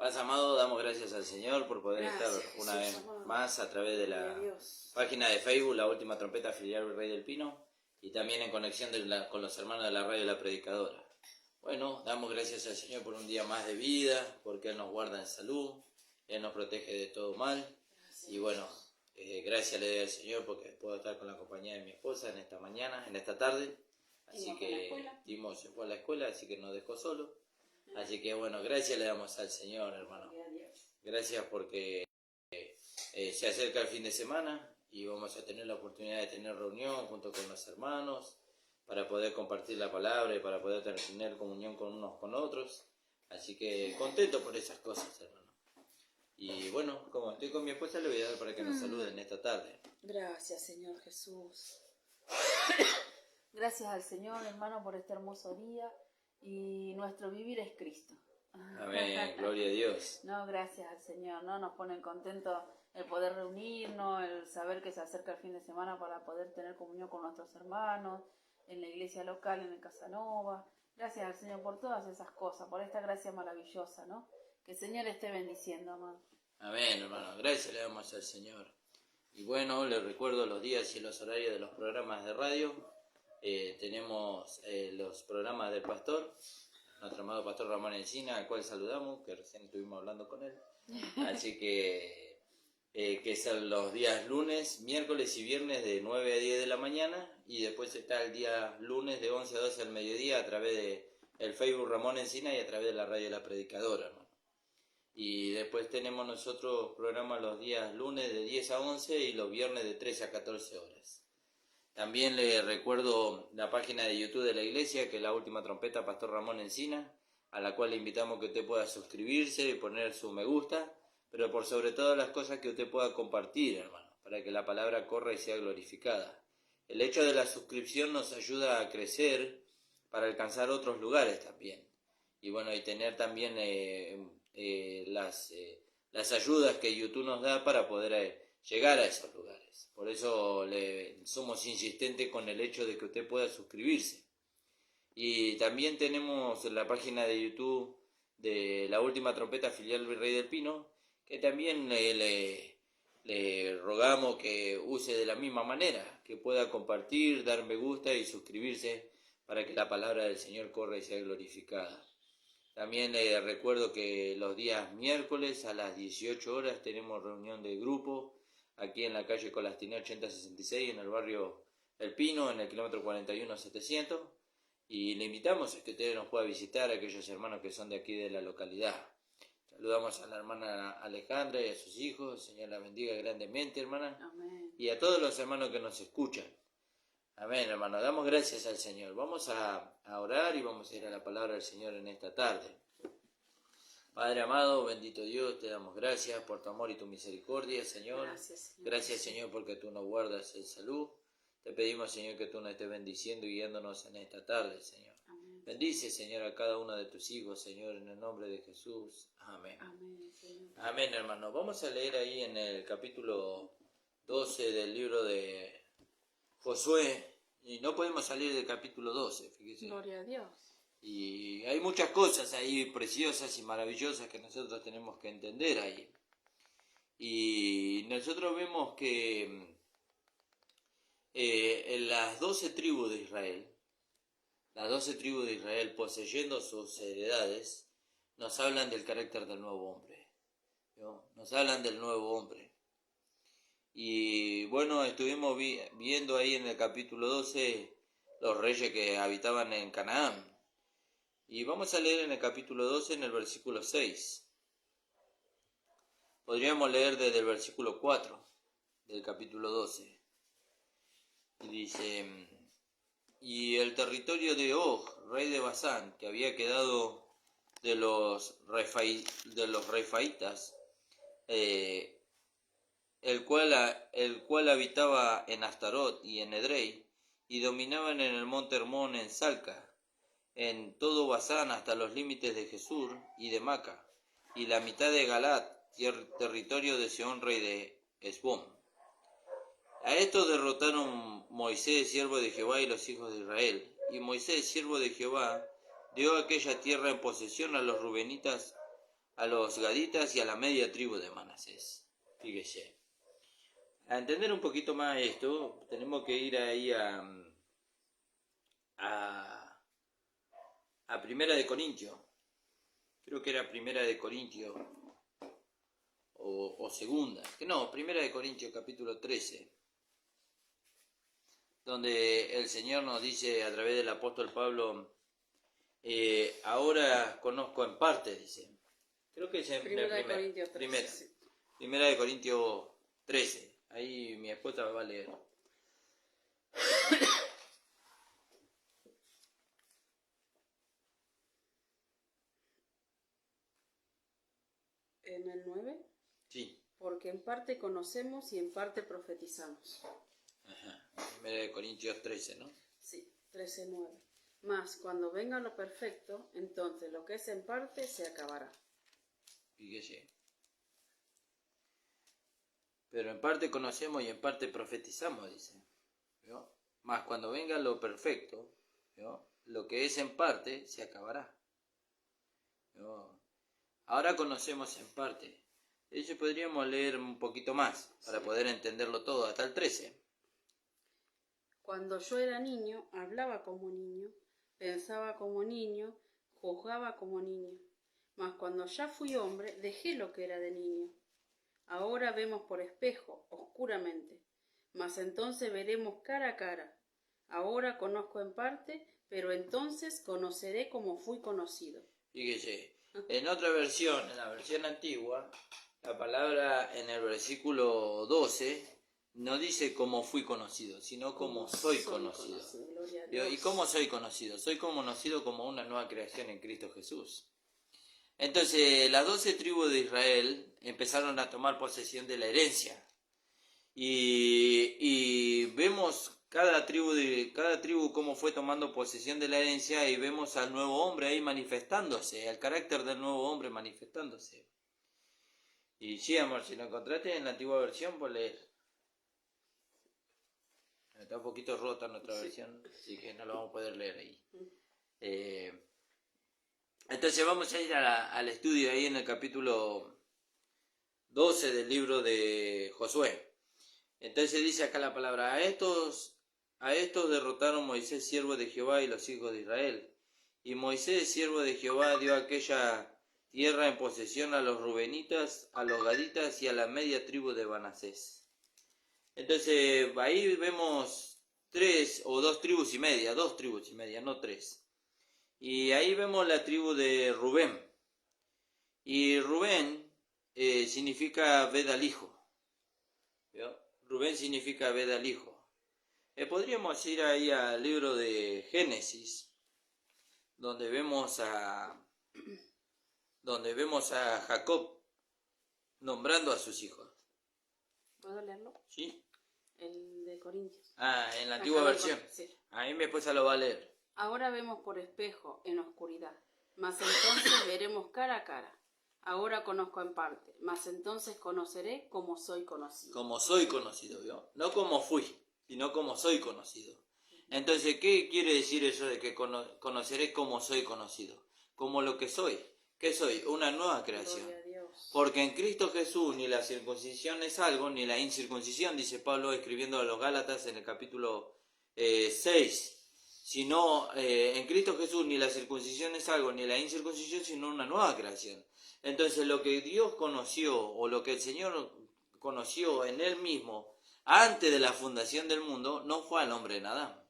Paz, amado, damos gracias al Señor por poder estar una vez más a través de la página de Facebook, La Última Trompeta Filial Virrey del Pino, y también en conexión con los hermanos de la radio La Predicadora. Bueno, damos gracias al Señor por un día más de vida, porque Él nos guarda en salud, Él nos protege de todo mal, y bueno, gracias le doy al Señor porque puedo estar con la compañía de mi esposa en esta mañana, en esta tarde, así que Timo se fue a la escuela, así que nos dejó solo. Así que bueno, gracias le damos al Señor, hermano. Gracias porque se acerca el fin de semana y vamos a tener la oportunidad de tener reunión junto con los hermanos para poder compartir la palabra y para poder tener comunión con unos con otros. Así que contento por esas cosas, hermano. Y bueno, como estoy con mi esposa, le voy a dar para que nos saluden esta tarde. Gracias, Señor Jesús. Gracias al Señor, hermano, por este hermoso día. Y nuestro vivir es Cristo. Amén, gloria a Dios. No, gracias al Señor, ¿no? Nos pone contentos el poder reunirnos, el saber que se acerca el fin de semana para poder tener comunión con nuestros hermanos, en la iglesia local, en el Casanova. Gracias al Señor por todas esas cosas, por esta gracia maravillosa, ¿no? Que el Señor esté bendiciendo, amado. Amén, hermano, gracias le damos al Señor. Y bueno, les recuerdo los días y los horarios de los programas de radio. Tenemos los programas del pastor, nuestro amado pastor Ramón Encina, al cual saludamos, que recién estuvimos hablando con él. Así que son los días lunes, miércoles y viernes de 9 a 10 de la mañana, y después está el día lunes de 11 a 12 al mediodía a través de el Facebook Ramón Encina y a través de la radio La Predicadora, hermano. Y después tenemos nosotros programas los días lunes de 10 a 11 y los viernes de 13 a 14 horas. También le recuerdo la página de YouTube de la iglesia, que es La Última Trompeta Pastor Ramón Encina, a la cual le invitamos que usted pueda suscribirse y poner su me gusta, pero por sobre todas las cosas que usted pueda compartir, hermano, para que la palabra corra y sea glorificada. El hecho de la suscripción nos ayuda a crecer para alcanzar otros lugares también. Y bueno, y tener también las ayudas que YouTube nos da para poder llegar a esos lugares. Por eso somos insistentes con el hecho de que usted pueda suscribirse. Y también tenemos la página de YouTube de La Última Trompeta Filial Virrey del Pino, que también le rogamos que use de la misma manera, que pueda compartir, dar me gusta y suscribirse para que la palabra del Señor corra y sea glorificada. También le recuerdo que los días miércoles a las 18 horas tenemos reunión de grupo aquí en la calle Colastiné 8066 en el barrio El Pino, en el kilómetro 41-700, y le invitamos a que usted nos pueda visitar a aquellos hermanos que son de aquí de la localidad. Saludamos a la hermana Alejandra y a sus hijos. El Señor la bendiga grandemente, hermana. Amén. Y a todos los hermanos que nos escuchan. Amén, hermano. Damos gracias al Señor. Vamos a orar y vamos a ir a la palabra del Señor en esta tarde. Padre amado, bendito Dios, te damos gracias por tu amor y tu misericordia, Señor. Gracias, Señor, porque tú nos guardas en salud. Te pedimos, Señor, que tú nos estés bendiciendo y guiándonos en esta tarde, Señor. Amén. Bendice, Señor, a cada uno de tus hijos, Señor, en el nombre de Jesús. Amén. Amén, Señor. Amén, hermano. Vamos a leer ahí en el capítulo 12 del libro de Josué. Y no podemos salir del capítulo 12, fíjese. Gloria a Dios. Y hay muchas cosas ahí preciosas y maravillosas que nosotros tenemos que entender ahí. Y nosotros vemos que en las 12 tribus de Israel, poseyendo sus heredades, nos hablan del carácter del nuevo hombre, ¿no? Nos hablan del nuevo hombre. Y bueno, estuvimos viendo ahí en el capítulo 12 los reyes que habitaban en Canaán. Y vamos a leer en el capítulo 12, en el versículo 6. Podríamos leer desde el versículo 4 del capítulo 12. Y dice: y el territorio de Og, rey de Basán, que había quedado de los refaitas, el cual habitaba en Astarot y en Edrei, y dominaban en el monte Hermón en Salca, en todo Basán hasta los límites de Jesur y de Maca, y la mitad de Galat, territorio de Sehón, rey de Hesbón. A estos derrotaron Moisés, siervo de Jehová, y los hijos de Israel. Y Moisés, siervo de Jehová, dio aquella tierra en posesión a los rubenitas a los gaditas y a la media tribu de Manasés. Fíjese. A entender un poquito más esto, tenemos que ir ahí a Primera de Corintios. Creo que era Primera de Corintios o Segunda. No, Primera de Corintios capítulo 13. Donde el Señor nos dice a través del apóstol Pablo, ahora conozco en parte, dice. Creo que es en Primera de Corintios 13. Sí. Primera de Corintios 13. Ahí mi esposa va a leer. ¿En el 9? Sí. Porque en parte conocemos y en parte profetizamos. Ajá. Primera de Corintios 13, ¿no? Sí, 13:9. Mas cuando venga lo perfecto, entonces lo que es en parte se acabará. Fíjese. Pero en parte conocemos y en parte profetizamos, dice. ¿Vio? Mas cuando venga lo perfecto, ¿vio? Lo que es en parte se acabará. ¿Vio? Ahora conocemos en parte. De hecho, podríamos leer un poquito más para poder entenderlo todo, hasta el 13. Cuando yo era niño, hablaba como niño, pensaba como niño, juzgaba como niño. Mas cuando ya fui hombre, dejé lo que era de niño. Ahora vemos por espejo, oscuramente, mas entonces veremos cara a cara. Ahora conozco en parte, pero entonces conoceré como fui conocido. Fíjese, en otra versión, en la versión antigua, la palabra en el versículo 12 no dice cómo fui conocido, sino cómo soy conocido. ¿Y cómo soy conocido? Soy conocido como una nueva creación en Cristo Jesús. Entonces, las 12 tribus de Israel empezaron a tomar posesión de la herencia. Y vemos cada tribu cómo fue tomando posesión de la herencia, y vemos al nuevo hombre ahí manifestándose, al carácter del nuevo hombre manifestándose. Y sí, amor, si lo encontraste en la antigua versión, pues leer. Está un poquito rota nuestra versión, así que no lo vamos a poder leer ahí. Entonces vamos a ir al estudio ahí en el capítulo 12 del libro de Josué. Entonces dice acá la palabra, a estos derrotaron Moisés, siervo de Jehová, y los hijos de Israel. Y Moisés, siervo de Jehová, dio aquella tierra en posesión a los rubenitas, a los gaditas y a la media tribu de Manasés. Entonces ahí vemos 3 o 2 tribus y media, no 3. Y ahí vemos la tribu de Rubén. Y Rubén significa ved al hijo. ¿Vio? Rubén significa ved al hijo. Podríamos ir ahí al libro de Génesis, donde vemos a Jacob nombrando a sus hijos. ¿Puedo leerlo? Sí. El de Corintios. En la antigua versión. Sí. Ahí mi esposa lo va a leer. Ahora vemos por espejo, en oscuridad, mas entonces veremos cara a cara. Ahora conozco en parte, mas entonces conoceré como soy conocido. Como soy conocido, ¿vio? No como fui, sino como soy conocido. Entonces, ¿qué quiere decir eso de que conoceré como soy conocido? Como lo que soy. ¿Qué soy? Una nueva creación. Porque en Cristo Jesús ni la circuncisión es algo, ni la incircuncisión, dice Pablo escribiendo a los Gálatas en el capítulo 6. Sino en Cristo Jesús ni la circuncisión es algo, ni la incircuncisión, sino una nueva creación. Entonces lo que Dios conoció, o lo que el Señor conoció en Él mismo, antes de la fundación del mundo, no fue al hombre en Adán.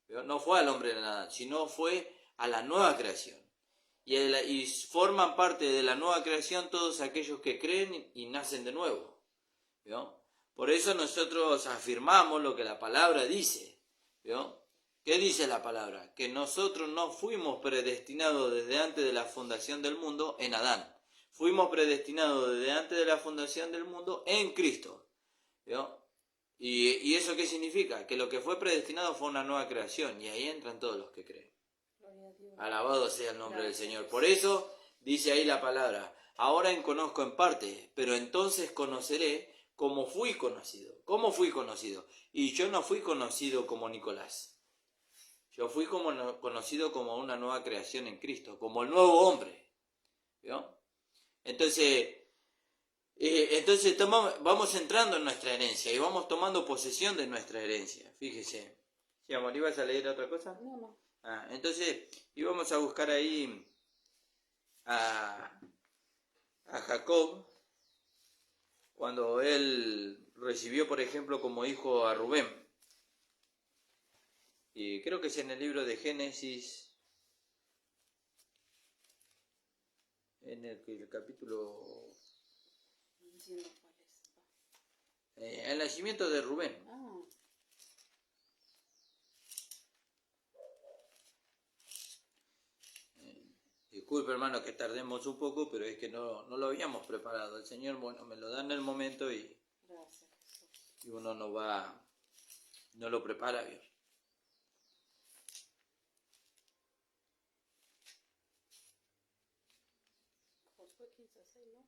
No fue al hombre en Adán, sino fue a la nueva creación. Y forman parte de la nueva creación todos aquellos que creen y nacen de nuevo. ¿Vio? Por eso nosotros afirmamos lo que la palabra dice. ¿Vio? ¿Qué dice la palabra? Que nosotros no fuimos predestinados desde antes de la fundación del mundo en Adán. Fuimos predestinados desde antes de la fundación del mundo en Cristo. ¿Vio? ¿Y eso qué significa? Que lo que fue predestinado fue una nueva creación, y ahí entran todos los que creen. Alabado sea el nombre del Señor. Por eso dice ahí la palabra, ahora conozco en parte, pero entonces conoceré como fui conocido. ¿Cómo fui conocido? Y yo no fui conocido como Nicolás. Yo fui conocido como una nueva creación en Cristo, como el nuevo hombre. ¿vio? Entonces vamos entrando en nuestra herencia y vamos tomando posesión de nuestra herencia. Fíjese. ¿Sí, amor, ibas a leer otra cosa? No. Entonces íbamos a buscar ahí a Jacob cuando él recibió, por ejemplo, como hijo a Rubén. Y creo que es en el libro de Génesis, en el capítulo... No entiendo cuál es. el nacimiento de Rubén. Disculpe, hermano, que tardemos un poco, pero es que no lo habíamos preparado. El Señor, bueno, me lo da en el momento y uno no lo prepara bien. Josué 15:6,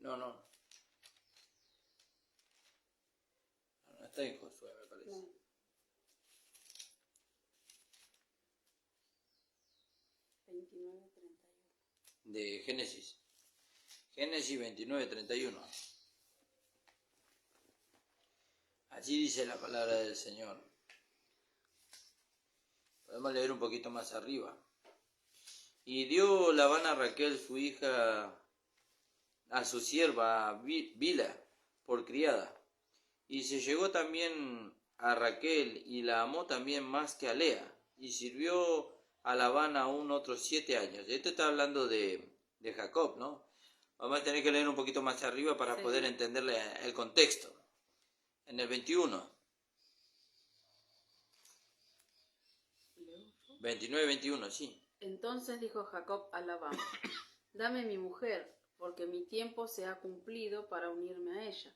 ¿no? No está en Josué, me parece. No. De Génesis. Génesis 29:31. Allí dice la palabra del Señor. Podemos leer un poquito más arriba. Y dio Labán a Raquel, su hija, a su sierva Bilha, por criada. Y se llegó también a Raquel, y la amó también más que a Lea, y sirvió a Labán aún otros 7 años. Esto está hablando de Jacob, ¿no? Vamos a tener que leer un poquito más arriba para poder entenderle el contexto. En el 21. 29-21, sí. Entonces dijo Jacob a Labán: dame mi mujer, porque mi tiempo se ha cumplido para unirme a ella.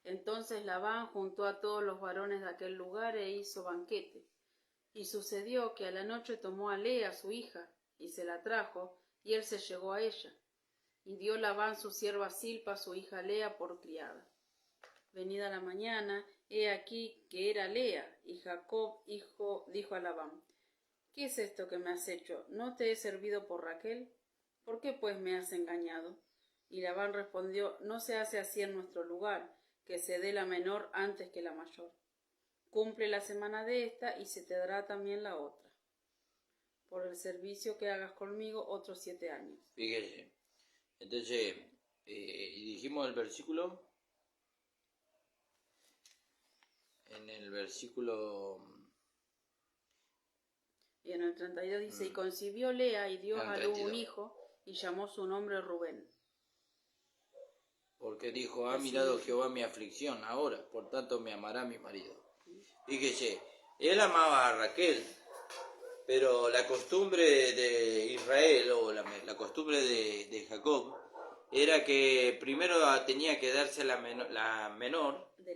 Entonces Labán juntó a todos los varones de aquel lugar e hizo banquete. Y sucedió que a la noche tomó a Lea, su hija, y se la trajo, y él se llegó a ella. Y dio Labán su sierva Silpa, su hija Lea, por criada. Venida la mañana, he aquí que era Lea, y Jacob dijo a Labán: ¿qué es esto que me has hecho? ¿No te he servido por Raquel? ¿Por qué pues me has engañado? Y Labán respondió: no se hace así en nuestro lugar, que se dé la menor antes que la mayor. Cumple la semana de esta y se te dará también la otra, por el servicio que hagas conmigo otros 7 años. Fíjese. Entonces, y dijimos el versículo. En el versículo... Y en el 32 dice: y concibió Lea y dio a luz un hijo, y llamó su nombre Rubén. Porque dijo: ha mirado Jehová mi aflicción, ahora, por tanto me amará mi marido. Fíjese, él amaba a Raquel, pero la costumbre de Israel, o la costumbre de Jacob, era que primero tenía que darse la menor de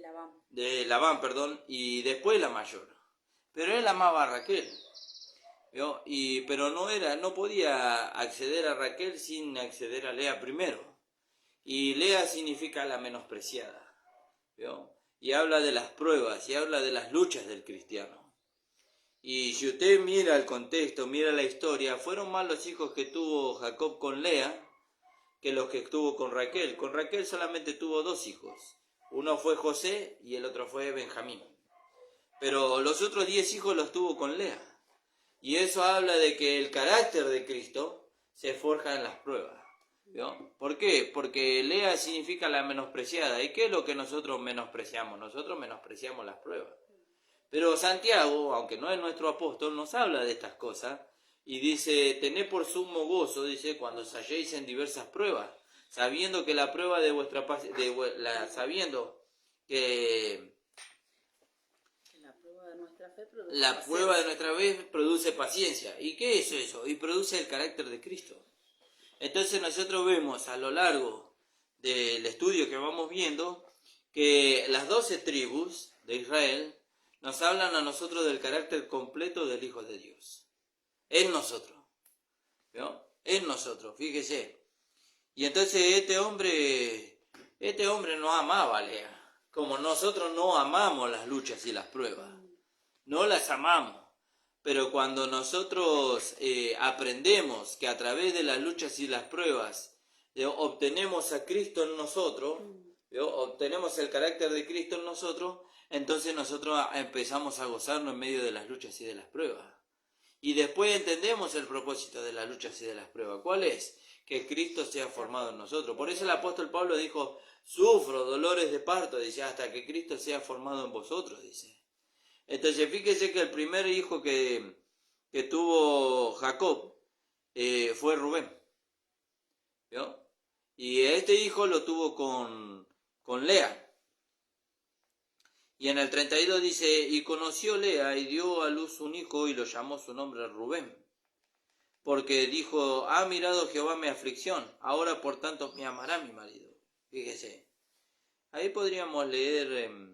Labán, y después la mayor. Pero él amaba a Raquel, ¿vio? Pero no podía acceder a Raquel sin acceder a Lea primero. Y Lea significa la menospreciada, ¿vio? Y habla de las pruebas, y habla de las luchas del cristiano. Y si usted mira el contexto, mira la historia, fueron más los hijos que tuvo Jacob con Lea que los que tuvo con Raquel. Con Raquel solamente tuvo 2 hijos. Uno fue José y el otro fue Benjamín. Pero los otros 10 hijos los tuvo con Lea. Y eso habla de que el carácter de Cristo se forja en las pruebas, ¿vio? ¿Por qué? Porque Lea significa la menospreciada. ¿Y qué es lo que nosotros menospreciamos? Nosotros menospreciamos las pruebas. Pero Santiago, aunque no es nuestro apóstol, nos habla de estas cosas y dice: tened por sumo gozo, dice, cuando os halléis en diversas pruebas, sabiendo que la prueba de vuestra sabiendo que la prueba de nuestra fe produce paciencia. ¿Y qué es eso? Y produce el carácter de Cristo. Entonces nosotros vemos a lo largo del estudio que vamos viendo que las 12 tribus de Israel nos hablan a nosotros del carácter completo del Hijo de Dios. En nosotros, ¿no? En nosotros, fíjese. Y entonces este hombre no amaba a Lea, como nosotros no amamos las luchas y las pruebas. No las amamos. pero cuando nosotros aprendemos que a través de las luchas y las pruebas obtenemos a Cristo en nosotros, obtenemos el carácter de Cristo en nosotros, entonces nosotros empezamos a gozarnos en medio de las luchas y de las pruebas. Y después entendemos el propósito de las luchas y de las pruebas. ¿Cuál es? Que Cristo sea formado en nosotros. Por eso el apóstol Pablo dijo, sufro dolores de parto, dice, hasta que Cristo sea formado en vosotros, dice. Entonces fíjese que el primer hijo que tuvo Jacob fue Rubén. ¿Vio? Y este hijo lo tuvo con Lea. Y en el 32 dice, y conoció Lea y dio a luz un hijo y lo llamó su nombre Rubén. Porque dijo, ha mirado Jehová mi aflicción, ahora por tanto me amará mi marido. Fíjese. Ahí podríamos leer...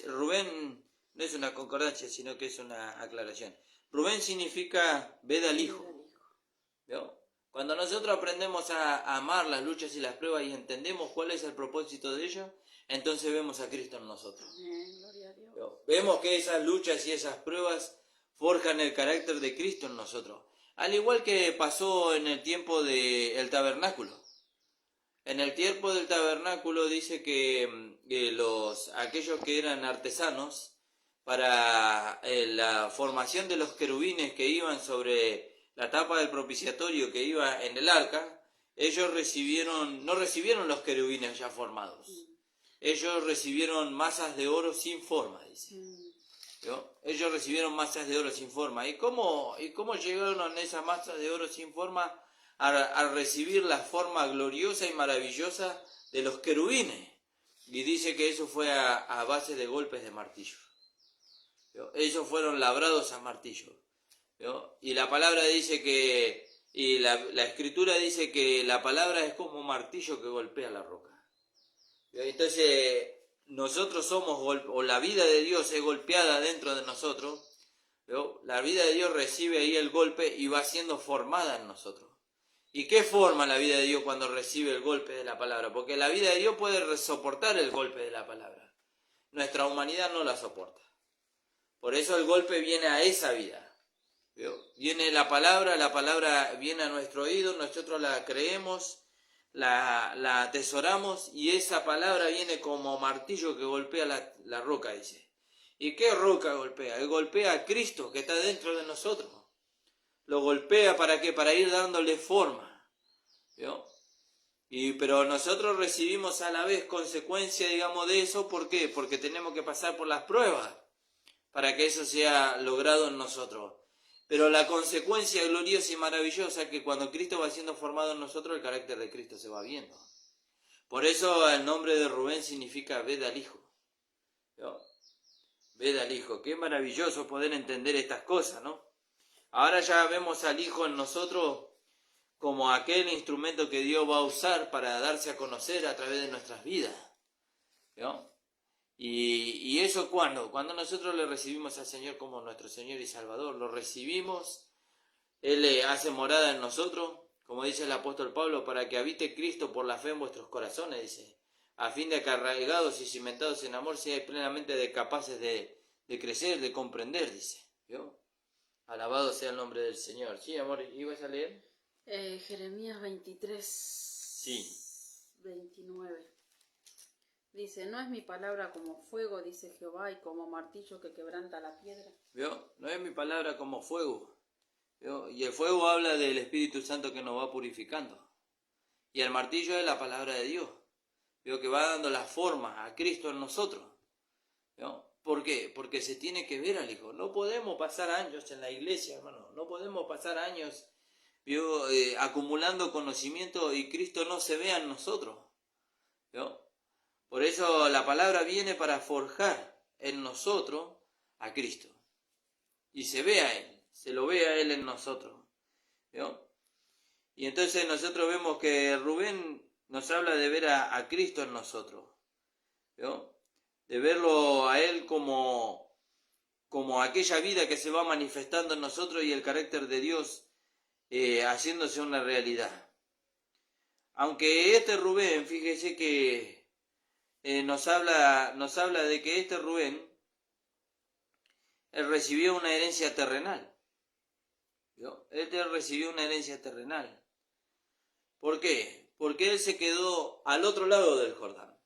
Rubén no es una concordancia, sino que es una aclaración. Rubén significa ved al hijo. ¿Vio? Cuando nosotros aprendemos a amar las luchas y las pruebas y entendemos cuál es el propósito de ello, entonces vemos a Cristo en nosotros. Gloria a Dios. ¿Vio? Vemos que esas luchas y esas pruebas forjan el carácter de Cristo en nosotros. Al igual que pasó en el tiempo del tabernáculo. En el tiempo del tabernáculo dice que aquellos que eran artesanos, para la formación de los querubines que iban sobre la tapa del propiciatorio que iba en el arca, ellos no recibieron los querubines ya formados. Ellos recibieron masas de oro sin forma, dice. ¿Vio? Ellos recibieron masas de oro sin forma. ¿Y cómo llegaron esas masas de oro sin forma a recibir la forma gloriosa y maravillosa de los querubines? Y dice que eso fue a base de golpes de martillo. ¿Vio? Ellos fueron labrados a martillo. ¿Vio? Y la palabra dice que, y la escritura dice que la palabra es como un martillo que golpea la roca. ¿Vio? Entonces nosotros somos, o la vida de Dios es golpeada dentro de nosotros. ¿Vio? La vida de Dios recibe ahí el golpe y va siendo formada en nosotros. ¿Y qué forma la vida de Dios cuando recibe el golpe de la palabra? Porque la vida de Dios puede soportar el golpe de la palabra. Nuestra humanidad no la soporta. Por eso el golpe viene a esa vida. ¿Vio? Viene la palabra viene a nuestro oído, nosotros la creemos, la atesoramos y esa palabra viene como martillo que golpea la roca, dice. ¿Y qué roca golpea? Golpea a Cristo que está dentro de nosotros. Lo golpea ¿para qué? Para ir dándole forma. ¿Vio? Pero nosotros recibimos a la vez consecuencia, digamos, de eso. ¿Por qué? Porque tenemos que pasar por las pruebas para que eso sea logrado en nosotros. Pero la consecuencia gloriosa y maravillosa es que cuando Cristo va siendo formado en nosotros, el carácter de Cristo se va viendo. Por eso el nombre de Rubén significa ved al Hijo. ¿Vio? Ved al Hijo. Qué maravilloso poder entender estas cosas, ¿no? Ahora ya vemos al Hijo en nosotros como aquel instrumento que Dios va a usar para darse a conocer a través de nuestras vidas. ¿Vio? Y eso cuando nosotros le recibimos al Señor como nuestro Señor y Salvador, lo recibimos, Él hace morada en nosotros, como dice el apóstol Pablo, para que habite Cristo por la fe en vuestros corazones, dice, a fin de que arraigados y cimentados en amor seáis plenamente capaces de crecer, de comprender, dice. ¿Vio? Alabado sea el nombre del Señor. Sí, amor, ¿ibas a leer? Jeremías 23, Sí. 29. Dice, no es mi palabra como fuego, dice Jehová, y como martillo que quebranta la piedra. ¿Vio? No es mi palabra como fuego. ¿Vio? Y el fuego habla del Espíritu Santo que nos va purificando. Y el martillo es la palabra de Dios. ¿Vio? Que va dando la forma a Cristo en nosotros. ¿Vio? ¿Por qué? Porque se tiene que ver al Hijo. No podemos pasar años en la iglesia, hermano. No podemos pasar años acumulando conocimiento y Cristo no se vea en nosotros. ¿Vio? Por eso la palabra viene para forjar en nosotros a Cristo. Y se ve a Él, se lo ve a Él en nosotros. ¿Vio? Y entonces nosotros vemos que Rubén nos habla de ver a Cristo en nosotros. ¿Vio? De verlo a Él como aquella vida que se va manifestando en nosotros y el carácter de Dios haciéndose una realidad. Aunque este Rubén, fíjese que nos habla de que este Rubén él recibió una herencia terrenal. ¿Vio? Él recibió una herencia terrenal. ¿Por qué? Porque él se quedó al otro lado del Jordán.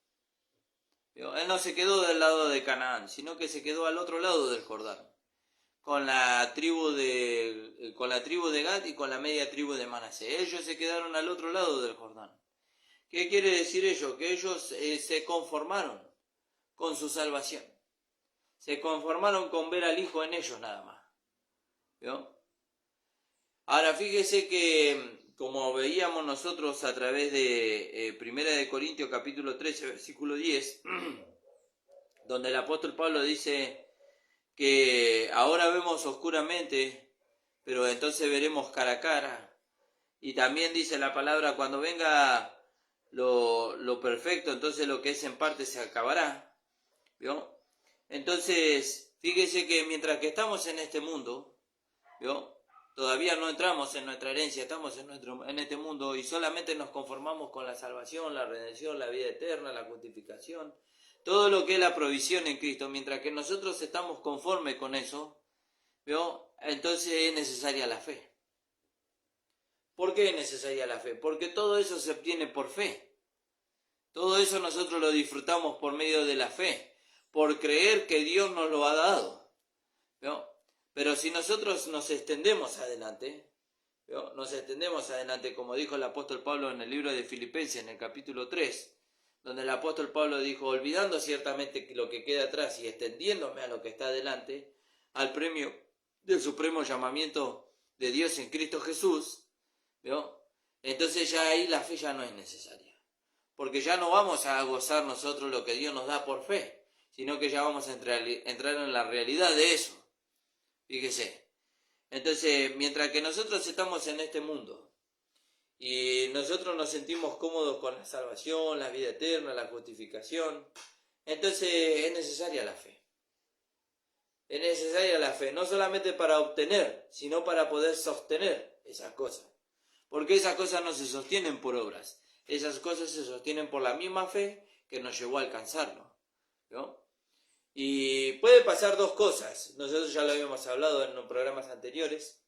¿Vio? Él no se quedó del lado de Canaán, sino que se quedó al otro lado del Jordán, con la tribu de Gad y con la media tribu de Manasés. Ellos se quedaron al otro lado del Jordán. ¿Qué quiere decir ello? Que ellos se conformaron con su salvación. Se conformaron con ver al Hijo en ellos nada más. ¿Vio? Ahora fíjese que, como veíamos nosotros a través de 1 de Corintios capítulo 13, versículo 10, donde el apóstol Pablo dice que ahora vemos oscuramente, pero entonces veremos cara a cara. Y también dice la palabra, cuando venga lo perfecto, entonces lo que es en parte se acabará. ¿Vio? Entonces, fíjese que mientras que estamos en este mundo, ¿vio? Todavía no entramos en nuestra herencia, estamos en este mundo y solamente nos conformamos con la salvación, la redención, la vida eterna, la justificación, todo lo que es la provisión en Cristo. Mientras que nosotros estamos conformes con eso, ¿vio? Entonces es necesaria la fe. ¿Por qué es necesaria la fe? Porque todo eso se obtiene por fe. Todo eso nosotros lo disfrutamos por medio de la fe, por creer que Dios nos lo ha dado. ¿Vio? Pero si nosotros nos extendemos adelante, ¿vio? Nos extendemos adelante, como dijo el apóstol Pablo en el libro de Filipenses, en el capítulo 3, donde el apóstol Pablo dijo, olvidando ciertamente lo que queda atrás y extendiéndome a lo que está adelante, al premio del supremo llamamiento de Dios en Cristo Jesús, ¿vio? Entonces ya ahí la fe ya no es necesaria, porque ya no vamos a gozar nosotros lo que Dios nos da por fe, sino que ya vamos a entrar en la realidad de eso. Fíjese, entonces mientras que nosotros estamos en este mundo y nosotros nos sentimos cómodos con la salvación, la vida eterna, la justificación, entonces es necesaria la fe. Es necesaria la fe, no solamente para obtener, sino para poder sostener esas cosas. Porque esas cosas no se sostienen por obras, esas cosas se sostienen por la misma fe que nos llevó a alcanzarlo, ¿no? Y puede pasar dos cosas, nosotros ya lo habíamos hablado en los programas anteriores.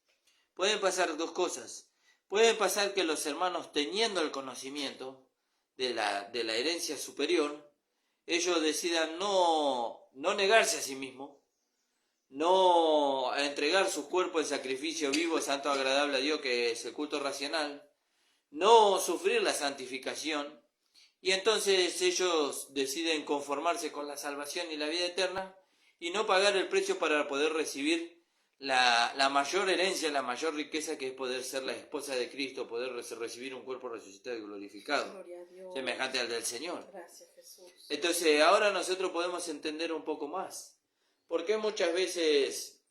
Pueden pasar dos cosas. Puede pasar que los hermanos, teniendo el conocimiento de la herencia superior, ellos decidan no negarse a sí mismos, no entregar su cuerpo en sacrificio vivo, santo, agradable a Dios, que es el culto racional, no sufrir la santificación. Y entonces ellos deciden conformarse con la salvación y la vida eterna y no pagar el precio para poder recibir la mayor herencia, la mayor riqueza, que es poder ser la esposa de Cristo, poder recibir un cuerpo resucitado y glorificado, semejante al del Señor. Gracias, Jesús. Entonces ahora nosotros podemos entender un poco más. ¿Por qué muchas veces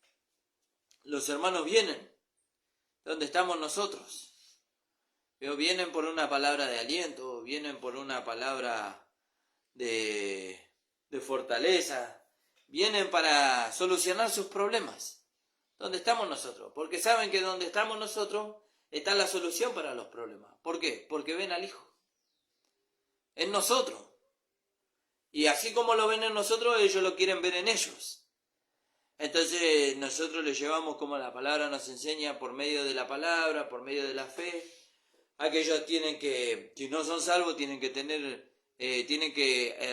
los hermanos vienen donde estamos nosotros? Vienen por una palabra de aliento, vienen por una palabra de fortaleza, vienen para solucionar sus problemas. ¿Dónde estamos nosotros? Porque saben que donde estamos nosotros está la solución para los problemas. ¿Por qué? Porque ven al Hijo en nosotros. Y así como lo ven en nosotros, ellos lo quieren ver en ellos. Entonces nosotros les llevamos, como la palabra nos enseña, por medio de la palabra, por medio de la fe. Aquellos tienen que, si no son salvos, tienen que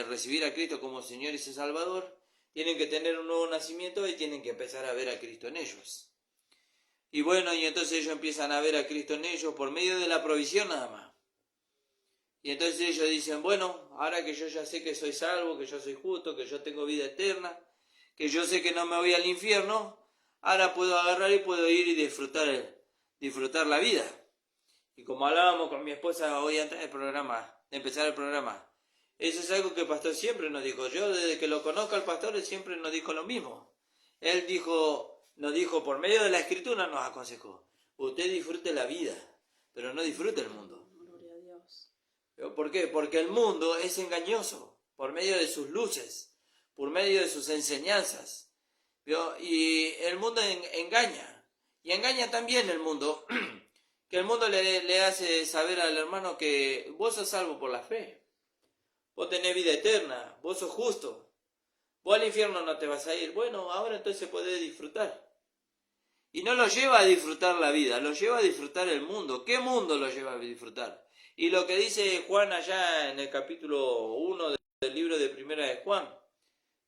recibir a Cristo como Señor y su Salvador, tienen que tener un nuevo nacimiento y tienen que empezar a ver a Cristo en ellos. Y bueno, y entonces ellos empiezan a ver a Cristo en ellos por medio de la provisión nada más. Y entonces ellos dicen, bueno, ahora que yo ya sé que soy salvo, que yo soy justo, que yo tengo vida eterna, que yo sé que no me voy al infierno, ahora puedo agarrar y puedo ir y disfrutar la vida. Y como hablábamos con mi esposa hoy antes de empezar el programa, eso es algo que el pastor siempre nos dijo. Yo desde que lo conozco al pastor, él siempre nos dijo lo mismo. Él nos dijo por medio de la Escritura, nos aconsejó, usted disfrute la vida, pero no disfrute el mundo. Gloria a Dios. ¿Por qué? Porque el mundo es engañoso, por medio de sus luces, por medio de sus enseñanzas. Y el mundo engaña, y engaña también el mundo, que el mundo le hace saber al hermano que vos sos salvo por la fe, vos tenés vida eterna, vos sos justo, Vos al infierno no te vas a ir. Bueno, ahora entonces podés disfrutar. Y no lo lleva a disfrutar la vida, lo lleva a disfrutar el mundo. ¿Qué mundo lo lleva a disfrutar? Y lo que dice Juan allá en el capítulo 1 del libro de Primera de Juan.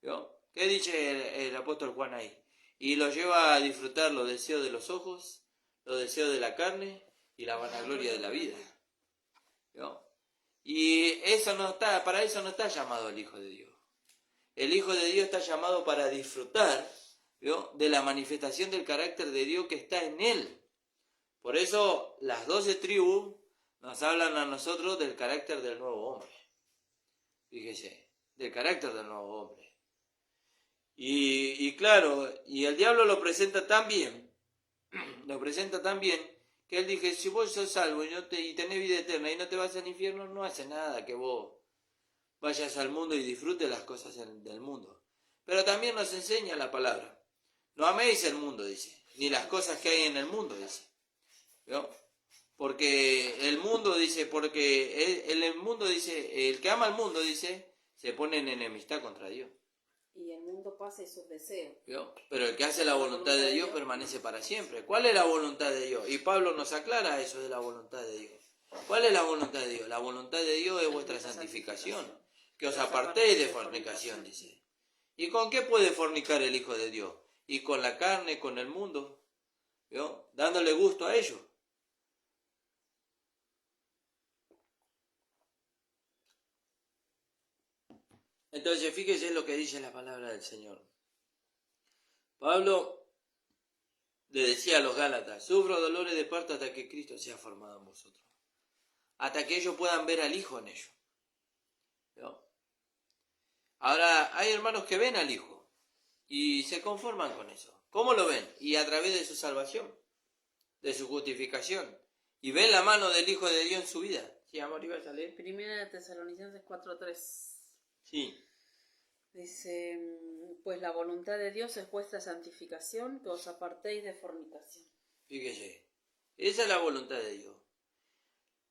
¿Vio? ¿Qué dice el apóstol Juan ahí? Y lo lleva a disfrutar los deseos de los ojos, los deseos de la carne y la vanagloria de la vida. ¿Vio? Y eso no está, para eso no está llamado el Hijo de Dios. El Hijo de Dios está llamado para disfrutar, ¿vio?, de la manifestación del carácter de Dios que está en él. Por eso las 12 tribus nos hablan a nosotros del carácter del nuevo hombre. Fíjese, del carácter del nuevo hombre. Y claro, y el diablo lo presenta tan bien, que él dice, si vos sos salvo y tenés vida eterna y no te vas al infierno, no hace nada que vos vayas al mundo y disfrutes las cosas del mundo. Pero también nos enseña la palabra. No améis el mundo, dice, ni las cosas que hay en el mundo, dice. ¿Vio? Porque el mundo dice, el mundo dice, el que ama al mundo, dice, se pone en enemistad contra Dios. Y el mundo pasa y sus deseos. ¿Vio? Pero el que hace la voluntad de Dios permanece para siempre. ¿Cuál es la voluntad de Dios? Y Pablo nos aclara eso de la voluntad de Dios. ¿Cuál es la voluntad de Dios? La voluntad de Dios es vuestra santificación, que os apartéis de fornicación, dice. ¿Y con qué puede fornicar el Hijo de Dios? Y con la carne, con el mundo, ¿vio?, dándole gusto a ellos. Entonces, fíjese lo que dice la palabra del Señor. Pablo le decía a los Gálatas, sufro dolores de parto hasta que Cristo sea formado en vosotros. Hasta que ellos puedan ver al Hijo en ellos. ¿Vio? Ahora, hay hermanos que ven al Hijo y se conforman con eso. ¿Cómo lo ven? Y a través de su salvación, de su justificación. Y ven la mano del Hijo de Dios en su vida. Sí, amor, ibas a leer. Primera de Tesalonicenses 4:3. Sí. Dice, pues la voluntad de Dios es vuestra santificación, que os apartéis de fornicación. Fíjese, esa es la voluntad de Dios.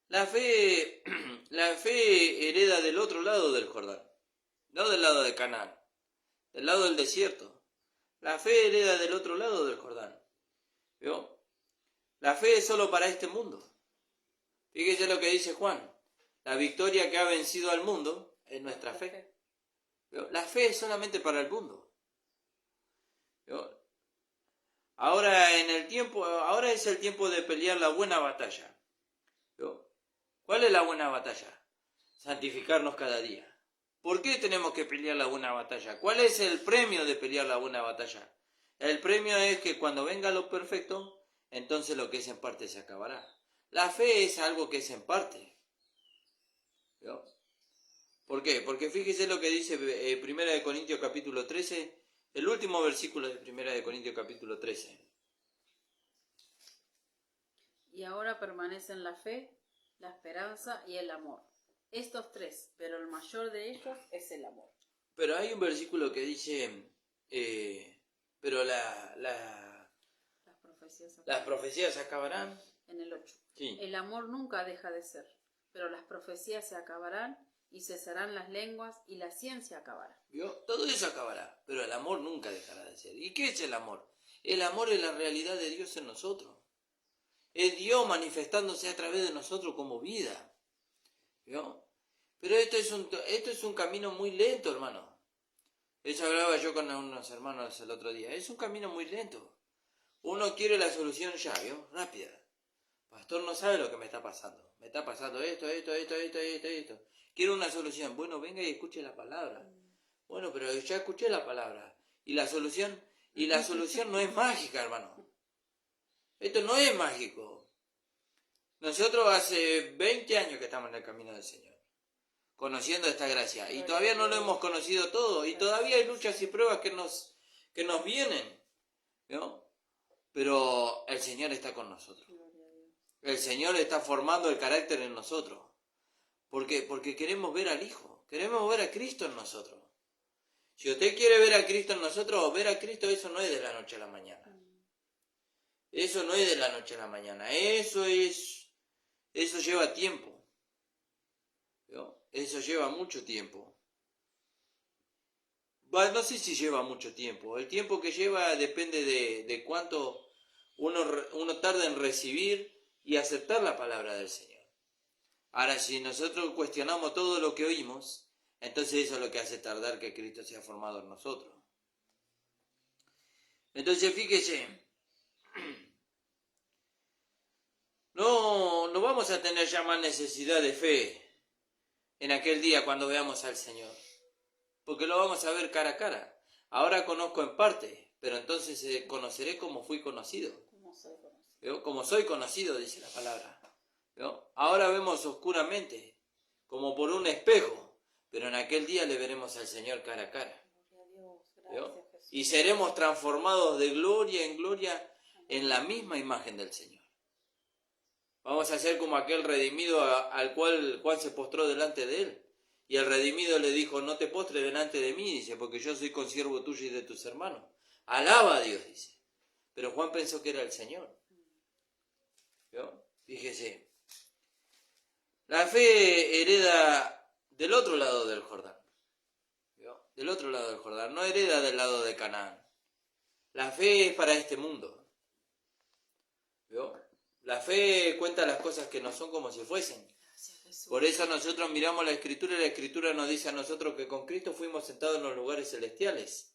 La fe hereda del otro lado del Jordán, no del lado de Canaán, del lado del desierto. La fe hereda del otro lado del Jordán. ¿Vio? La fe es solo para este mundo. Fíjese lo que dice Juan. La victoria que ha vencido al mundo es nuestra fe. ¿Vio? La fe es solamente para el mundo. ¿Vio? Ahora es el tiempo de pelear la buena batalla. ¿Vio? ¿Cuál es la buena batalla? Santificarnos cada día. ¿Por qué tenemos que pelear la buena batalla? ¿Cuál es el premio de pelear la buena batalla? El premio es que cuando venga lo perfecto, entonces lo que es en parte se acabará. La fe es algo que es en parte. ¿Vio? ¿Por qué? Porque fíjese lo que dice 1 Corintios capítulo 13, el último versículo de 1 Corintios capítulo 13. Y ahora permanecen la fe, la esperanza y el amor. Estos tres, pero el mayor de ellos es el amor. Pero hay un versículo que dice, pero las profecías se acabarán. En el 8. Sí. El amor nunca deja de ser, pero las profecías se acabarán y cesarán las lenguas y la ciencia acabará. ¿Vio? Todo eso acabará, pero el amor nunca dejará de ser. ¿Y qué es el amor? El amor es la realidad de Dios en nosotros. Es Dios manifestándose a través de nosotros como vida. ¿Vio? Pero esto es un camino muy lento, hermano. Eso hablaba yo con unos hermanos el otro día. Es un camino muy lento. Uno quiere la solución ya, ¿vio? Rápida. Pastor, no sabe lo que me está pasando. Me está pasando esto. Quiero una solución. Bueno, venga y escuche la palabra. Bueno, pero ya escuché la palabra. Y la solución no es mágica, hermano. Esto no es mágico. Nosotros hace 20 años que estamos en el camino del Señor, conociendo esta gracia. Y todavía no lo hemos conocido todo. Y todavía hay luchas y pruebas que nos vienen, ¿no? Pero el Señor está con nosotros. El Señor está formando el carácter en nosotros. ¿Por qué? Porque queremos ver al Hijo. Queremos ver a Cristo en nosotros. Si usted quiere ver a Cristo en nosotros, ver a Cristo, eso no es de la noche a la mañana. Eso no es de la noche a la mañana. Eso lleva tiempo. ¿No? Eso lleva mucho tiempo. no sé si lleva mucho tiempo. El tiempo que lleva depende de cuánto uno tarda en recibir y aceptar la palabra del Señor. Ahora, si nosotros cuestionamos todo lo que oímos, entonces eso es lo que hace tardar que Cristo sea formado en nosotros. Entonces, fíjese, no vamos a tener ya más necesidad de fe en aquel día cuando veamos al Señor, porque lo vamos a ver cara a cara. Ahora conozco en parte, pero entonces conoceré como fui conocido. Como soy conocido, dice la palabra. Ahora vemos oscuramente, como por un espejo, pero en aquel día le veremos al Señor cara a cara. Y seremos transformados de gloria en gloria en la misma imagen del Señor. Vamos a ser como aquel redimido al cual Juan se postró delante de él. Y el redimido le dijo, no te postres delante de mí, dice, porque yo soy consiervo tuyo y de tus hermanos. Alaba a Dios, dice. Pero Juan pensó que era el Señor. Fíjese. La fe hereda del otro lado del Jordán. Del otro lado del Jordán. No hereda del lado de Canaán. La fe es para este mundo. La fe cuenta las cosas que no son como si fuesen. Por eso nosotros miramos la Escritura y la Escritura nos dice a nosotros que con Cristo fuimos sentados en los lugares celestiales.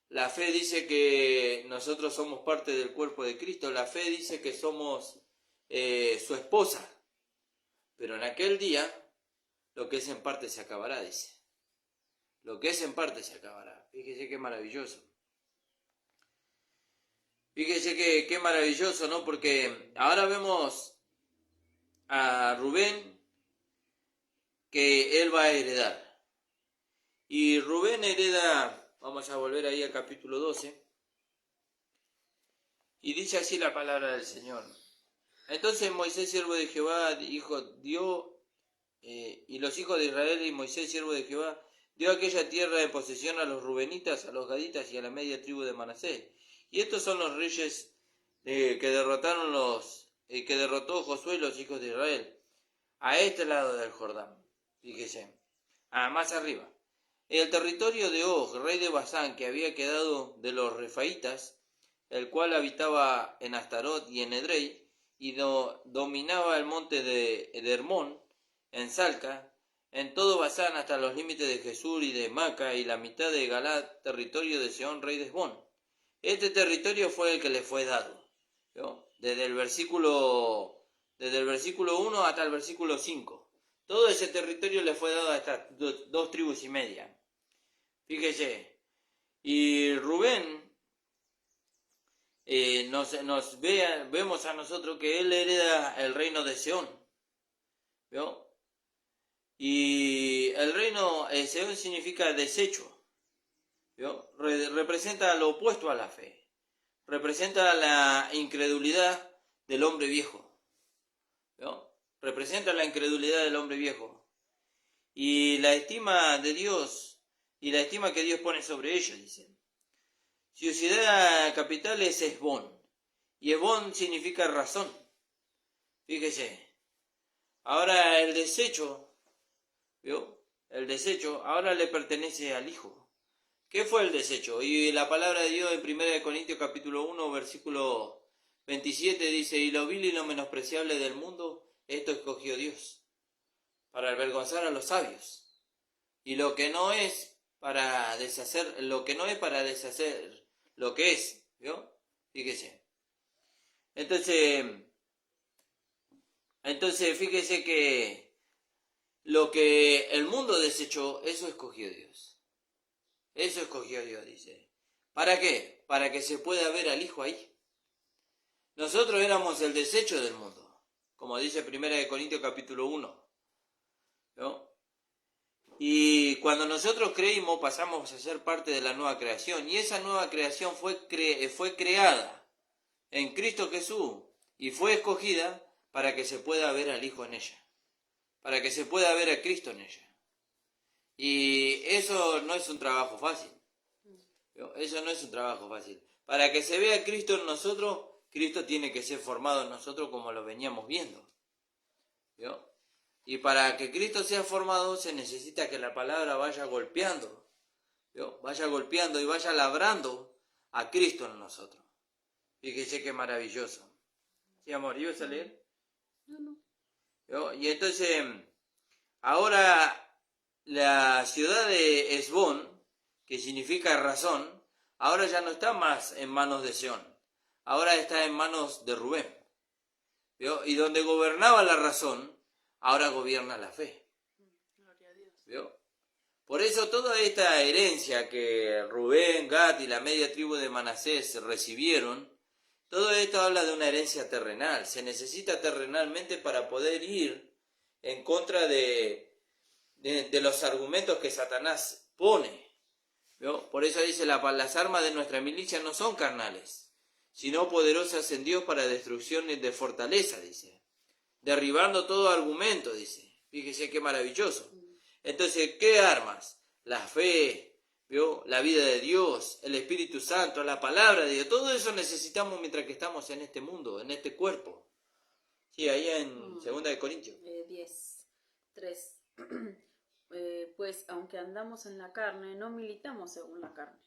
La fe dice que nosotros somos parte del cuerpo de Cristo. La fe dice que somos su esposa. Pero en aquel día, lo que es en parte se acabará, dice. Lo que es en parte se acabará. Fíjese qué maravilloso. Fíjese qué maravilloso, ¿no? Porque ahora vemos a Rubén que él va a heredar. Y Rubén hereda, vamos a volver ahí al capítulo 12. Y dice así la palabra del Señor. Entonces Moisés, siervo de Jehová, y los hijos de Israel y Moisés, siervo de Jehová, dio aquella tierra en posesión a los rubenitas, a los gaditas y a la media tribu de Manasés. Y estos son los reyes que derrotó Josué y los hijos de Israel, a este lado del Jordán. Fíjese, más arriba. El territorio de Og, rey de Basán, que había quedado de los refaitas, el cual habitaba en Astarot y en Edrei, y dominaba el monte de Hermón, en Salca, en todo Basán hasta los límites de Jesús y de Maca y la mitad de Galad, territorio de Seón, rey de Esbón. Este territorio fue el que le fue dado, desde el versículo 1 hasta el versículo 5. Todo ese territorio le fue dado a estas 2 tribus y media. Fíjese, y Rubén vemos a nosotros que él hereda el reino de Seón. Y el reino Seón significa desecho. Representa lo opuesto a la fe. Representa la incredulidad del hombre viejo. Representa la incredulidad del hombre viejo. Y la estima de Dios y la estima que Dios pone sobre ellos, dice. Su ciudad capital es Esbón. Y Esbón significa razón. Fíjese. Ahora el desecho, el desecho ahora le pertenece al Hijo. ¿Qué fue el desecho? Y la palabra de Dios en 1 Corintios capítulo 1, versículo 27 dice, y lo vil y lo menospreciable del mundo, esto escogió Dios, para avergonzar a los sabios. Y lo que no es para deshacer lo que es, Fíjese. Entonces fíjese que lo que el mundo desechó, eso escogió Dios. Eso escogió Dios, dice. ¿Para qué? Para que se pueda ver al Hijo ahí. Nosotros éramos el desecho del mundo, como dice 1 Corintios capítulo 1. Y cuando nosotros creímos, pasamos a ser parte de la nueva creación. Y esa nueva creación fue creada en Cristo Jesús y fue escogida para que se pueda ver al Hijo en ella. Para que se pueda ver a Cristo en ella. Y eso no es un trabajo fácil. Eso no es un trabajo fácil. Para que se vea Cristo en nosotros, Cristo tiene que ser formado en nosotros como lo veníamos viendo. Y para que Cristo sea formado se necesita que la palabra vaya golpeando ¿vio? Vaya golpeando y vaya labrando a Cristo en nosotros. Fíjese qué maravilloso. Sí, amor, ¿ibas a leer? No. ¿Vio? Y entonces, ahora la ciudad de Esbón, que significa razón, ahora ya no está más en manos de Sión, ahora está en manos de Rubén. ¿Vio? Y donde gobernaba la razón, ahora gobierna la fe. Gloria a Dios. ¿Vio? Por eso toda esta herencia que Rubén, Gad y la media tribu de Manasés recibieron, todo esto habla de una herencia terrenal. Se necesita terrenalmente para poder ir en contra de los argumentos que Satanás pone. ¿Vio? Por eso dice, las armas de nuestra milicia no son carnales, sino poderosas en Dios para destrucción de fortaleza, dice. Derribando todo argumento, dice. Fíjese qué maravilloso. Entonces, ¿qué armas? La fe, ¿vio? La vida de Dios, el Espíritu Santo, la palabra de Dios. Todo eso necesitamos mientras que estamos en este mundo, en este cuerpo. Sí, ahí en 2 de Corintios. 10:3. Pues aunque andamos en la carne, no militamos según la carne.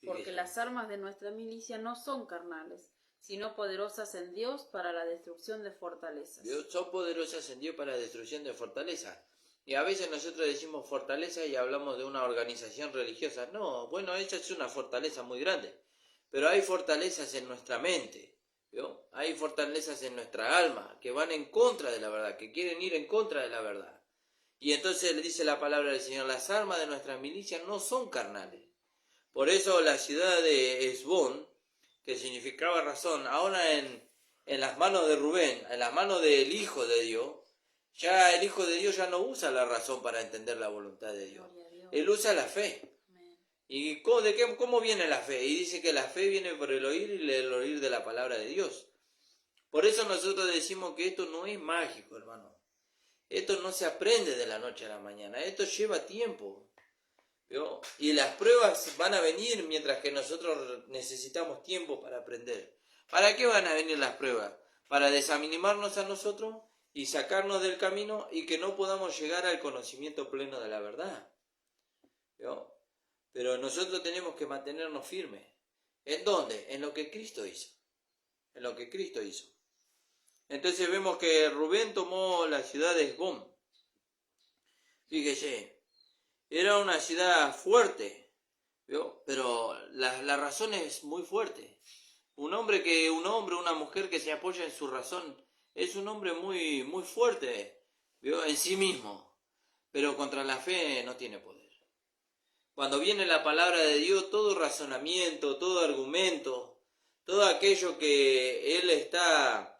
Porque las armas de nuestra milicia no son carnales, sino poderosas en Dios para la destrucción de fortalezas. Dios, son poderosas en Dios para la destrucción de fortalezas. Y a veces nosotros decimos fortaleza y hablamos de una organización religiosa. No, bueno, esa es una fortaleza muy grande. Pero hay fortalezas en nuestra mente, ¿vio? Hay fortalezas en nuestra alma que van en contra de la verdad, que quieren ir en contra de la verdad. Y entonces le dice la palabra del Señor, las armas de nuestra milicia no son carnales. Por eso la ciudad de Esbón, que significaba razón, ahora en las manos de Rubén, en las manos del Hijo de Dios, ya el Hijo de Dios ya no usa la razón para entender la voluntad de Dios. Él usa la fe. Amén. ¿Y cómo viene la fe? Y dice que la fe viene por el oír y el oír de la palabra de Dios. Por eso nosotros decimos que esto no es mágico, hermano. Esto no se aprende de la noche a la mañana. Esto lleva tiempo. ¿Vio? Y las pruebas van a venir mientras que nosotros necesitamos tiempo para aprender. ¿Para qué van a venir las pruebas? Para desanimarnos a nosotros y sacarnos del camino y que no podamos llegar al conocimiento pleno de la verdad. ¿Vio? Pero nosotros tenemos que mantenernos firmes. ¿En dónde? En lo que Cristo hizo. En lo que Cristo hizo. Entonces vemos que Rubén tomó la ciudad de Esbón. Fíjese, era una ciudad fuerte, ¿vio? Pero la razón es muy fuerte. Un hombre, una mujer que se apoya en su razón, es un hombre muy, muy fuerte, ¿vio? En sí mismo. Pero contra la fe no tiene poder. Cuando viene la palabra de Dios, todo razonamiento, todo argumento, todo aquello que él está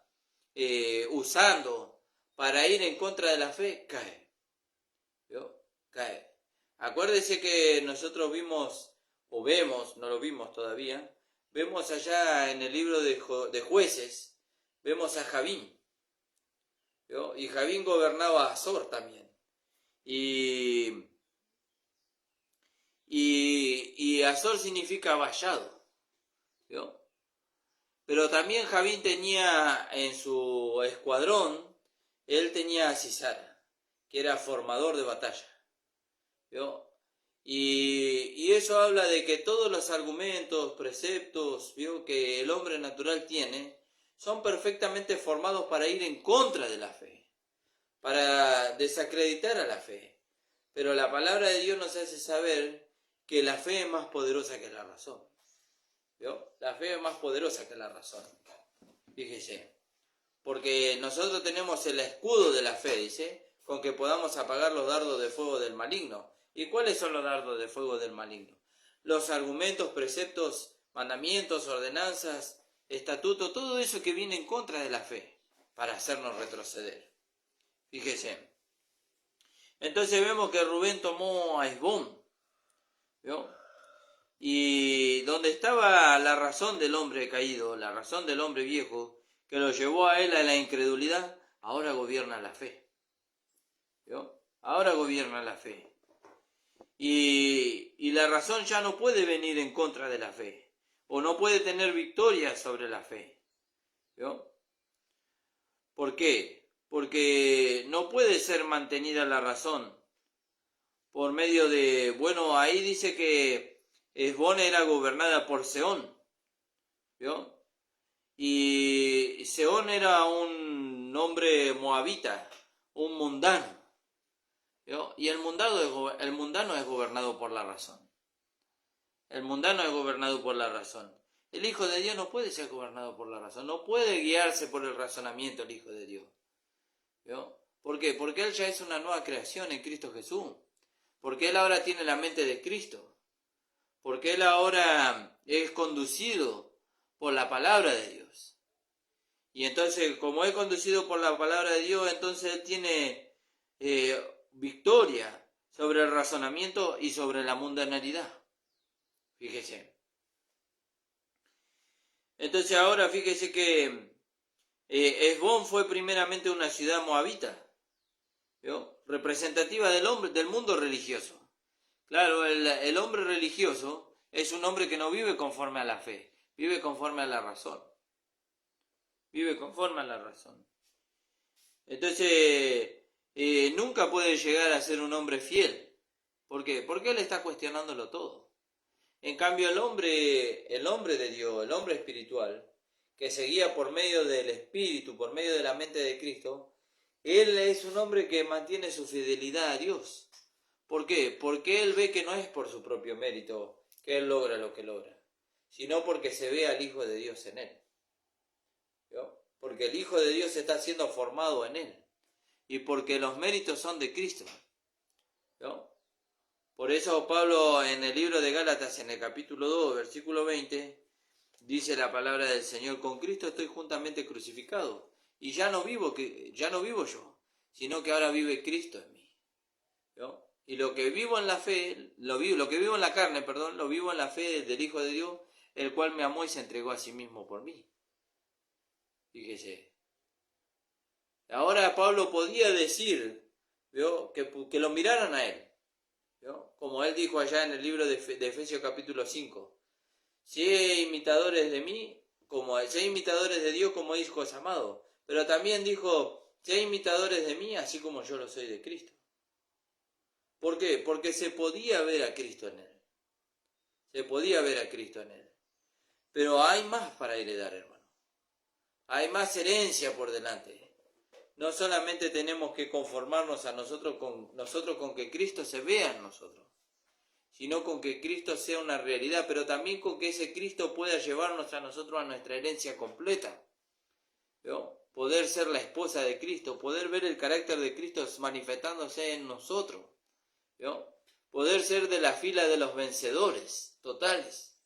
usando para ir en contra de la fe, cae. ¿Vio? Cae. Acuérdese que nosotros vimos, o vemos, no lo vimos todavía, vemos allá en el libro de Jueces, vemos a Javín. ¿Vio? Y Javín gobernaba a Azor también. Y Azor significa vallado. ¿Vio? Pero también Javín tenía en su escuadrón, él tenía a Sisara, que era formador de batalla. ¿Vio? Y eso habla de que todos los argumentos, preceptos, ¿vio? Que el hombre natural tiene, son perfectamente formados para ir en contra de la fe, para desacreditar a la fe. Pero la palabra de Dios nos hace saber que la fe es más poderosa que la razón. ¿Vio? La fe es más poderosa que la razón. Fíjese. Porque nosotros tenemos el escudo de la fe, dice, con que podamos apagar los dardos de fuego del maligno. ¿Y cuáles son los dardos de fuego del maligno? Los argumentos, preceptos, mandamientos, ordenanzas, estatutos, todo eso que viene en contra de la fe, para hacernos retroceder. Fíjese. Entonces vemos que Rubén tomó a Esbón, ¿vio? Y donde estaba la razón del hombre caído, la razón del hombre viejo, que lo llevó a él a la incredulidad, ahora gobierna la fe. ¿Vio? Ahora gobierna la fe. Y la razón ya no puede venir en contra de la fe, o no puede tener victoria sobre la fe. ¿Vio? ¿Por qué? Porque no puede ser mantenida la razón por medio de, bueno, ahí dice que Hesbón era gobernada por Sehón, ¿vio? Y Sehón era un hombre moabita, un mundano, ¿vio? Y el mundano es gobernado por la razón. El mundano es gobernado por la razón. El Hijo de Dios no puede ser gobernado por la razón, no puede guiarse por el razonamiento el Hijo de Dios, ¿vio? ¿Por qué? Porque Él ya es una nueva creación en Cristo Jesús. Porque Él ahora tiene la mente de Cristo. Porque Él ahora es conducido por la palabra de Dios. Y entonces, como es conducido por la palabra de Dios, entonces Él tiene victoria sobre el razonamiento y sobre la mundanalidad. Fíjese. Entonces ahora fíjese que Hesbón fue primeramente una ciudad moabita, ¿vio? Representativa del mundo religioso. Claro, el hombre religioso es un hombre que no vive conforme a la fe, vive conforme a la razón. Vive conforme a la razón. Entonces, nunca puede llegar a ser un hombre fiel. ¿Por qué? Porque él está cuestionándolo todo. En cambio, el hombre de Dios, el hombre espiritual, que se guía por medio del Espíritu, por medio de la mente de Cristo, él es un hombre que mantiene su fidelidad a Dios. ¿Por qué? Porque él ve que no es por su propio mérito que él logra lo que logra, sino porque se ve al Hijo de Dios en él. ¿Vio? Porque el Hijo de Dios está siendo formado en él y porque los méritos son de Cristo. ¿Vio? Por eso Pablo en el libro de Gálatas, en el capítulo 2, versículo 20, dice la palabra del Señor: con Cristo estoy juntamente crucificado, y ya no vivo yo, sino que ahora vive Cristo en mí. ¿Vio? Y lo que vivo en la fe, lo que vivo en la carne, lo vivo en la fe del Hijo de Dios, el cual me amó y se entregó a sí mismo por mí. Fíjese. Ahora Pablo podía decir, ¿vio? Que lo miraran a él, ¿vio? Como él dijo allá en el libro de Efesios capítulo 5. Sé imitadores de mí, sé imitadores de Dios como hijos amados. Pero también dijo, sé imitadores de mí así como yo lo soy de Cristo. ¿Por qué? Porque se podía ver a Cristo en él. Se podía ver a Cristo en él. Pero hay más para heredar, hermano. Hay más herencia por delante. No solamente tenemos que conformarnos a nosotros con que Cristo se vea en nosotros, sino con que Cristo sea una realidad, pero también con que ese Cristo pueda llevarnos a nosotros a nuestra herencia completa. ¿Vio? Poder ser la esposa de Cristo, poder ver el carácter de Cristo manifestándose en nosotros. ¿Vio? Poder ser de la fila de los vencedores totales.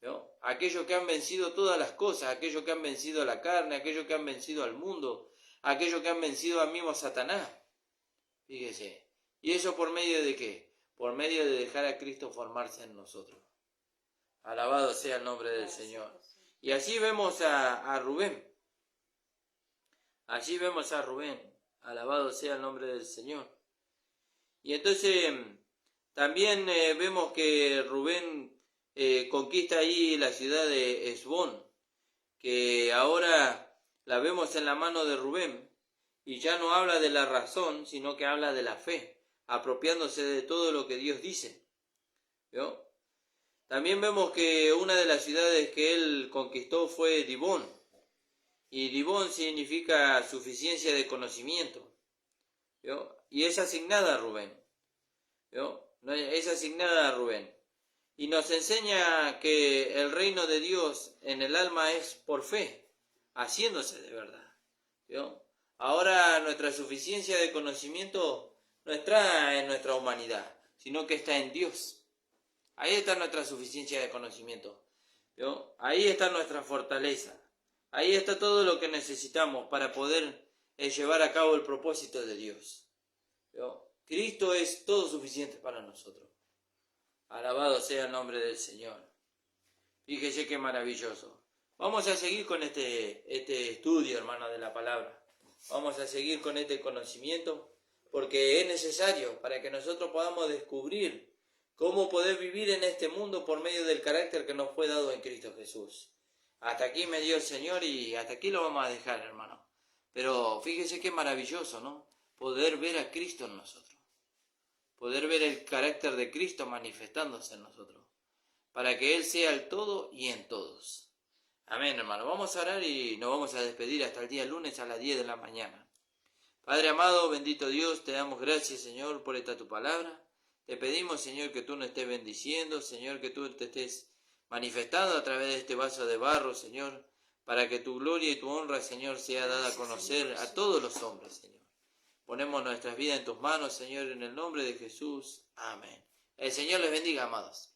¿Vio? Aquellos que han vencido todas las cosas, aquellos que han vencido la carne, aquellos que han vencido al mundo, aquellos que han vencido al mismo Satanás. Fíjese. ¿Y eso por medio de qué? Por medio de dejar a Cristo formarse en nosotros. Alabado sea el nombre del Señor. Y así vemos a Rubén. Allí vemos a Rubén. Alabado sea el nombre del Señor. Y entonces también vemos que Rubén conquista ahí la ciudad de Hesbón, que ahora la vemos en la mano de Rubén, y ya no habla de la razón, sino que habla de la fe, apropiándose de todo lo que Dios dice. ¿Vio? También vemos que una de las ciudades que él conquistó fue Dibón, y Dibón significa suficiencia de conocimiento. ¿Vio? Y es asignada a Rubén. ¿Vio? Es asignada a Rubén. Y nos enseña que el reino de Dios en el alma es por fe, haciéndose de verdad. ¿Vio? Ahora nuestra suficiencia de conocimiento no está en nuestra humanidad, sino que está en Dios. Ahí está nuestra suficiencia de conocimiento. ¿Vio? Ahí está nuestra fortaleza. Ahí está todo lo que necesitamos para poder llevar a cabo el propósito de Dios. ¿Vio? Cristo es todo suficiente para nosotros. Alabado sea el nombre del Señor. Fíjese qué maravilloso. Vamos a seguir con este estudio, hermano, de la palabra. Vamos a seguir con este conocimiento, porque es necesario para que nosotros podamos descubrir cómo poder vivir en este mundo por medio del carácter que nos fue dado en Cristo Jesús. Hasta aquí me dio el Señor y hasta aquí lo vamos a dejar, hermano. Pero fíjese qué maravilloso, ¿no? Poder ver a Cristo en nosotros. poder ver el carácter de Cristo manifestándose en nosotros, para que Él sea el todo y en todos. Amén, hermano. Vamos a orar y nos vamos a despedir hasta el día lunes a las 10 de la mañana. Padre amado, bendito Dios, te damos gracias, Señor, por esta tu palabra. Te pedimos, Señor, que tú nos estés bendiciendo, Señor, que tú te estés manifestando a través de este vaso de barro, Señor, para que tu gloria y tu honra, Señor, sea dada a conocer a todos los hombres, Señor. Ponemos nuestras vidas en tus manos, Señor, en el nombre de Jesús. Amén. El Señor les bendiga, amados.